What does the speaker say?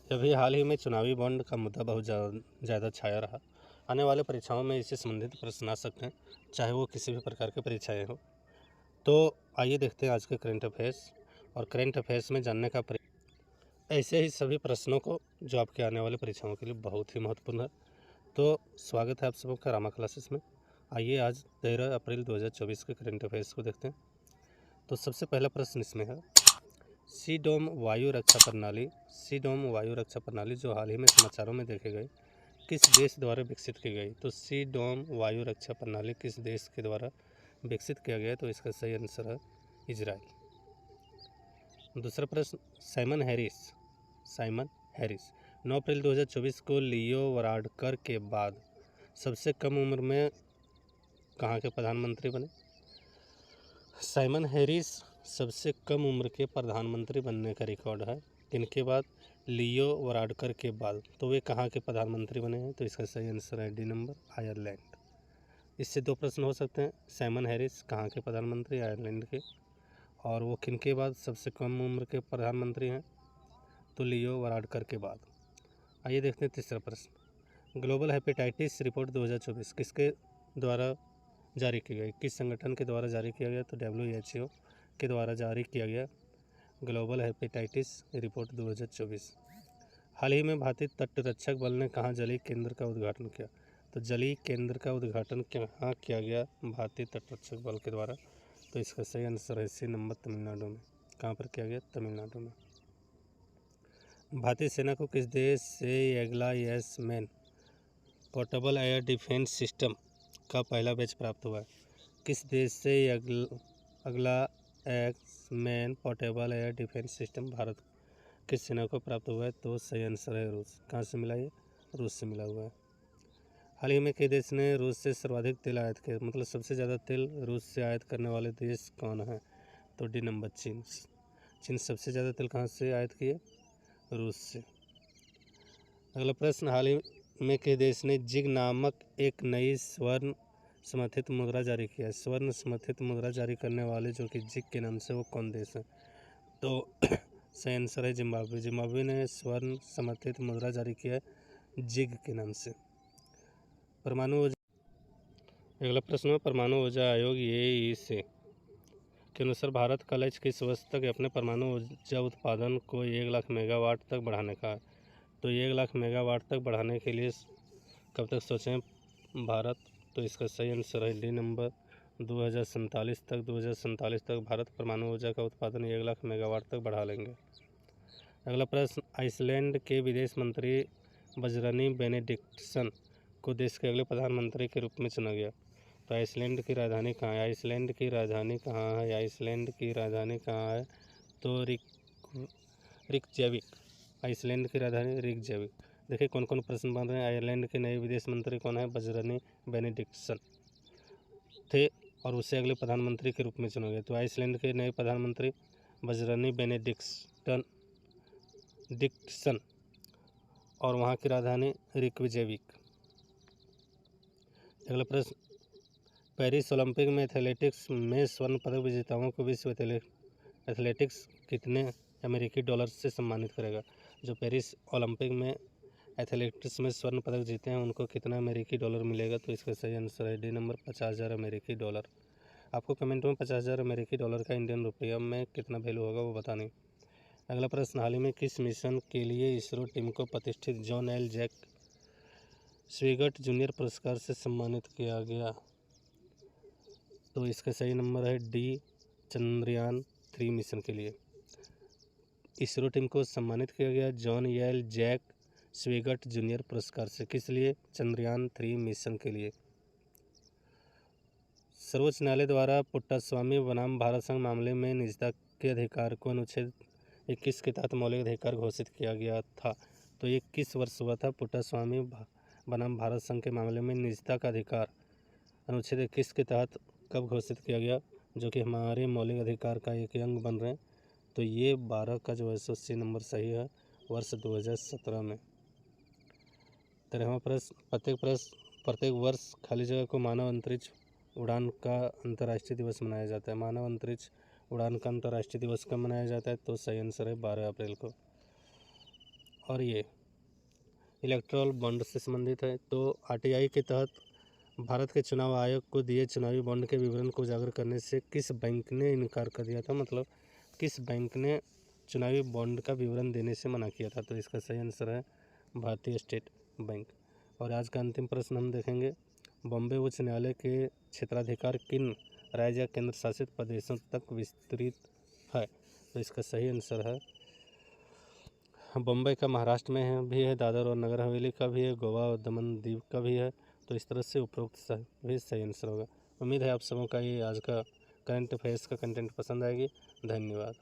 अभी हाल ही में चुनावी बॉन्ड का मुद्दा बहुत ज़्यादा छाया रहा। आने वाले परीक्षाओं में इससे संबंधित प्रश्न आ सकते हैं, चाहे वो किसी भी प्रकार की परीक्षाएं हो। तो आइए देखते हैं आज के करंट अफेयर्स। और करंट अफेयर्स में जानने का ऐसे ही सभी प्रश्नों को जो आपके आने वाले परीक्षाओं के लिए बहुत ही महत्वपूर्ण है। तो स्वागत है आप सबका रामा क्लासेस में। आइए आज 13 अप्रैल 2024 के करंट अफेयर्स को देखते हैं। तो सबसे पहला प्रश्न इसमें है, सी डोम वायु रक्षा प्रणाली जो हाल ही में समाचारों में देखे गए, किस देश द्वारा विकसित की गई? तो सी डोम वायु रक्षा प्रणाली किस देश के द्वारा विकसित किया गया? तो इसका सही आंसर है इजराइल। दूसरा प्रश्न, साइमन हैरिस 9 अप्रैल 2024 को लियो वराडकर के बाद सबसे कम उम्र में कहाँ के प्रधानमंत्री बने? साइमन हैरिस सबसे कम उम्र के प्रधानमंत्री बनने का रिकॉर्ड है किनके बाद? लियो वराडकर के बाद। तो वे कहाँ के प्रधानमंत्री बने हैं? तो इसका सही आंसर है डी नंबर, आयरलैंड। इससे दो प्रश्न हो सकते हैं, साइमन हैरिस कहाँ के प्रधानमंत्री? आयरलैंड के। और वो किनके बाद सबसे कम उम्र के प्रधानमंत्री हैं? तो लियो वराडकर के बाद। आइए देखते हैं तीसरा प्रश्न, ग्लोबल हेपेटाइटिस रिपोर्ट 2024 किसके द्वारा जारी की गई? किस संगठन के द्वारा जारी किया गया? तो WHO के द्वारा जारी किया गया ग्लोबल हेपेटाइटिस रिपोर्ट 2024। हाल ही में भारतीय तटरक्षक बल ने कहाँ जलीय केंद्र का उद्घाटन किया? तो जलीय केंद्र का उद्घाटन कहाँ किया गया भारतीय तटरक्षक बल के द्वारा? तो इसका सही आंसर है सी नंबर, तमिलनाडु में। कहाँ पर किया गया? तमिलनाडु में। भारतीय सेना को किस देश से Igla S man portable air defence system का पहला बैच प्राप्त हुआ है? किस देश से अगला x man portable air defence system Bharat किस सेना को प्राप्त हुआ है? तो सही आंसर है रूस। कहाँ से मिला? ये रूस से मिला हुआ है। हाल ही में कई देश ने रूस से सर्वाधिक तेल आयात किया, मतलब सबसे ज़्यादा तेल रूस से आयात करने वाले देश कौन है? तो डी नंबर, चीन सबसे ज़्यादा तेल कहाँ से आयात किए? रूस से। अगला प्रश्न, हाल ही में कई देश ने जिग नामक एक नई स्वर्ण समर्थित मुद्रा जारी किया है? स्वर्ण समर्थित मुद्रा जारी करने वाले जो कि जिग के नाम से, वो कौन देश है? तो सही आंसर है जिम्बाब्वे। जिम्बाब्वे ने स्वर्ण समर्थित मुद्रा जारी किया है जिग के नाम से। अगला प्रश्न है, परमाणु ऊर्जा आयोग AEC के अनुसार भारत का लक्ष्य किस वर्ष तक अपने परमाणु ऊर्जा उत्पादन को 1 लाख मेगावाट तक बढ़ाने का है? तो 1 लाख मेगावाट तक बढ़ाने के लिए कब तक सोचें भारत? तो इसका सही आंसर है डी नंबर, 2047 तक भारत परमाणु ऊर्जा का उत्पादन 1 लाख मेगावाट तक बढ़ा लेंगे। अगला प्रश्न, आइसलैंड के विदेश मंत्री बजरनी बेनेडिक्टसन को देश के अगले प्रधानमंत्री के रूप में चुना गया। तो आइसलैंड की राजधानी कहाँ है? आइसलैंड की राजधानी कहाँ है? तो रिकजैविक। आइसलैंड की राजधानी रिकजैविक। देखिए कौन कौन प्रश्न बन रहे हैं। आयरलैंड के नए विदेश मंत्री कौन है? बजरनी बेनेडिक्टसन थे और उसे अगले प्रधानमंत्री के रूप में चुना गया। तो आइसलैंड के नए प्रधानमंत्री बजरनी बेनेडिक्टसन और वहाँ की राजधानी रिकजैविक। अगला प्रश्न, पेरिस ओलंपिक में एथलेटिक्स में स्वर्ण पदक विजेताओं को विश्व एथलेटिक्स कितने अमेरिकी डॉलर से सम्मानित करेगा? जो पेरिस ओलंपिक में एथलेटिक्स में स्वर्ण पदक जीते हैं उनको कितना अमेरिकी डॉलर मिलेगा? तो इसका सही आंसर है डी नंबर, 50,000 अमेरिकी डॉलर। आपको कमेंट में 50,000 अमेरिकी डॉलर का इंडियन रुपया में कितना वैल्यू होगा वो बतानी। अगला प्रश्न, हाल ही में किस मिशन के लिए इसरो टीम को प्रतिष्ठित जॉन एल जैक स्विगट जूनियर पुरस्कार से सम्मानित किया गया? तो इसका सही नंबर है डी, चंद्रयान 3 मिशन के लिए इसरो टीम को सम्मानित किया गया जॉन एल जैक स्विगट जूनियर पुरस्कार से। किस लिए? चंद्रयान 3 मिशन के लिए। सर्वोच्च न्यायालय द्वारा पुट्टास्वामी बनाम भारत संघ मामले में निजता के अधिकार को अनुच्छेद 21 के तहत मौलिक अधिकार घोषित किया गया था। तो ये किस वर्ष हुआ था? पुट्टास्वामी बनाम भारत संघ के मामले में निजता का अधिकार अनुच्छेद 21 के तहत कब घोषित किया गया, जो कि हमारे मौलिक अधिकार का एक अंग बन रहे हैं? तो ये 12 का जो है सो सी नंबर सही है, वर्ष 2017 में। 13वां प्रश्न, प्रत्येक वर्ष खाली जगह को मानव अंतरिक्ष उड़ान का अंतर्राष्ट्रीय दिवस मनाया जाता है। मानव अंतरिक्ष उड़ान का अंतर्राष्ट्रीय दिवस कब मनाया जाता है? तो सही आंसर है 12 अप्रैल को। और ये इलेक्टोरल बॉन्ड से संबंधित है। तो आरटीआई के तहत भारत के चुनाव आयोग को दिए चुनावी बॉन्ड के विवरण को उजागर करने से किस बैंक ने इनकार कर दिया था, मतलब किस बैंक ने चुनावी बॉन्ड का विवरण देने से मना किया था? तो इसका सही आंसर है भारतीय स्टेट बैंक। और आज का अंतिम प्रश्न हम देखेंगे, बॉम्बे उच्च न्यायालय के क्षेत्राधिकार किन राज्य या केंद्र शासित प्रदेशों तक विस्तृत है? तो इसका सही आंसर है बम्बई का महाराष्ट्र में है भी है, दादर और नगर हवेली का भी है, गोवा और दमन दीव का भी है। तो इस तरह से उपरोक्त भी सही आंसर होगा। उम्मीद है आप सबों का ये आज का करंट अफेयर्स का कंटेंट पसंद आएगी। धन्यवाद।